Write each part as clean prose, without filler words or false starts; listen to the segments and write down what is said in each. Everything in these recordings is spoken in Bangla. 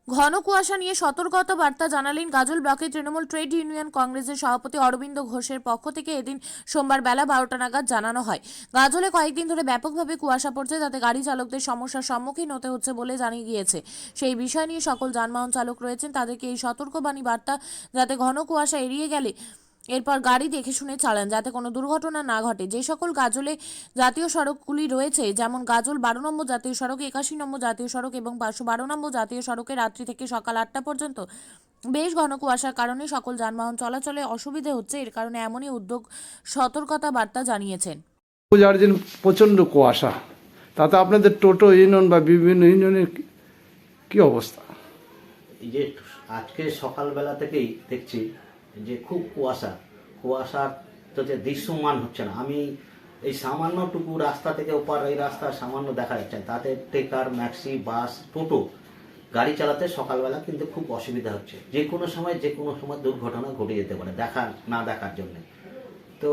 ঘন কুয়াশা নিয়ে সতর্কতা বার্তা জানালেন গাজল ব্লকের তৃণমূল ট্রেড ইউনিয়ন কংগ্রেসের সভাপতি অরবিন্দ ঘোষের পক্ষ থেকে। এদিন সোমবার বেলা 12টা নাগাদ জানানো হয়, গাজলে কয়েকদিন ধরে ব্যাপকভাবে কুয়াশা পড়ছে, তাতে গাড়ি চালকদের সমস্যার সম্মুখীন হতে হচ্ছে বলে জানিয়ে গিয়েছে। সেই বিষয় নিয়ে সকল যানবাহন চালক রয়েছেন তাদেরকে এই সতর্কবাণী বার্তা, যাতে ঘন কুয়াশা এড়িয়ে গেলে এরপর গাড়ি দেখে শুনে চালান, যাতে কোনো দুর্ঘটনা না ঘটে। যে সকল গাজলে জাতীয় সড়কগুলি রয়েছে, যেমন গাজল 12 নম্বর জাতীয় সড়ক, 81 নম্বর জাতীয় সড়ক এবং 512 নম্বর জাতীয় সড়কে রাত্রি থেকে সকাল 8টা পর্যন্ত বেশ ঘন কুয়াশার কারণে সকল যানবাহন চলাচলে অসুবিধে হচ্ছে। এর কারণে এমনই উদ্যোগ সতর্কতা বার্তা জানিয়েছেন। পূজার দিন প্রচণ্ড কুয়াশা, তাতে আপনাদের টোটো ইউনিয়ন বা বিভিন্ন ইউনিয়নের কি অবস্থা? এই যে আজকে সকালবেলা থেকেই দেখছি যে খুব কুয়াশার তো যে দৃশ্যমান হচ্ছে না। আমি এই সামান্যটুকু রাস্তা থেকে ওপার এই রাস্তা সামান্য দেখা যাচ্ছে, তাতে ট্রেকার, ম্যাক্সি, বাস, টোটো গাড়ি চালাতে সকালবেলা কিন্তু খুব অসুবিধা হচ্ছে। যে কোনো সময় দুর্ঘটনা ঘটে যেতে পারে না দেখার জন্যে। তো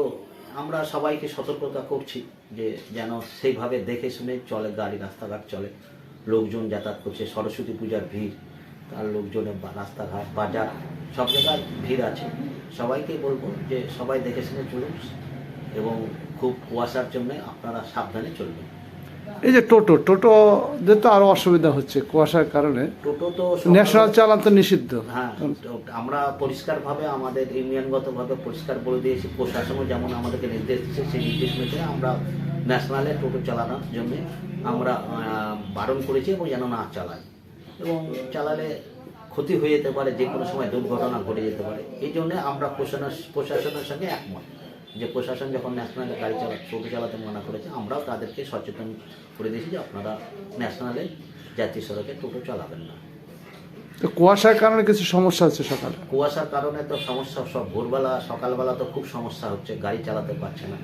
আমরা সবাইকে সতর্কতা করছি যে যেন সেইভাবে দেখে শুনে চলে, গাড়ি রাস্তাঘাট চলে। লোকজন যাতায়াত করছে, সরস্বতী পূজার ভিড়, তার লোকজনের রাস্তাঘাট, বাজার সব জায়গায় ভিড় আছে। সবাইকে বলবো যে সবাই দেখে শুনে চলুন এবং খুব কুয়াশার জন্য আপনারা সাবধানে চলবেন। এই যে টোটোদের তো আরো অসুবিধা হচ্ছে কুয়াশার কারণে। টোটো তো ন্যাশনাল চালান তো নিষিদ্ধ। হ্যাঁ, আমরা পরিষ্কারভাবে আমাদের ইউনিয়নগতভাবে পরিষ্কার বলে দিয়েছি। প্রশাসনও যেমন আমাদেরকে নির্দেশ দিচ্ছে, সেই নির্দেশ অনুযায়ী আমরা ন্যাশনালে টোটো চালানোর জন্য আমরা বারণ করেছি এবং যেন না চালায়, এবং চালালে ক্ষতি হয়ে যেতে পারে, যে কোনো সময় দুর্ঘটনা ঘটে যেতে পারে। এই জন্যে আমরা প্রশাসনের সঙ্গে একমত যে প্রশাসন যখন ন্যাশনালে টোটো চালাতে মানা করেছে, আমরাও তাদেরকে সচেতন করে দিয়েছি যে আপনারা ন্যাশনালে জাতীয় সড়কে টোটো চালাবেন না। তো কুয়াশার কারণে কিছু সমস্যা হচ্ছে সকালে? কুয়াশার কারণে তো সমস্যা, সব ভোরবেলা সকালবেলা তো খুব সমস্যা হচ্ছে। গাড়ি চালাতে পারছে না,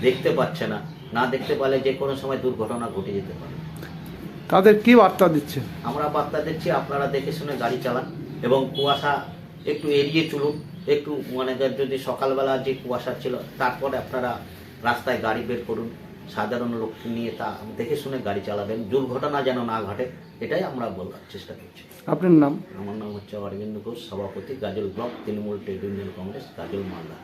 দেখতে পাচ্ছে না, না দেখতে পারলে যে কোনো সময় দুর্ঘটনা ঘটে যেতে পারে। তাদের কি বার্তা দিচ্ছে? আমরা বার্তা দিচ্ছি আপনারা দেখে শুনে গাড়ি চালান এবং কুয়াশা একটু এড়িয়ে চলুন। একটু যদি সকালবেলা যে কুয়াশা ছিল, তারপরে আপনারা রাস্তায় গাড়ি বের করুন, সাধারণ লোক নিয়ে তা দেখে শুনে গাড়ি চালাবেন, দুর্ঘটনা যেন না ঘটে, এটাই আমরা বলার চেষ্টা করছি। আপনার নাম? আমার নাম হচ্ছে অরবিন্দ ঘোষ, সভাপতি, Gajol block Trinamool Trade Union Congress, Gajol, Malda.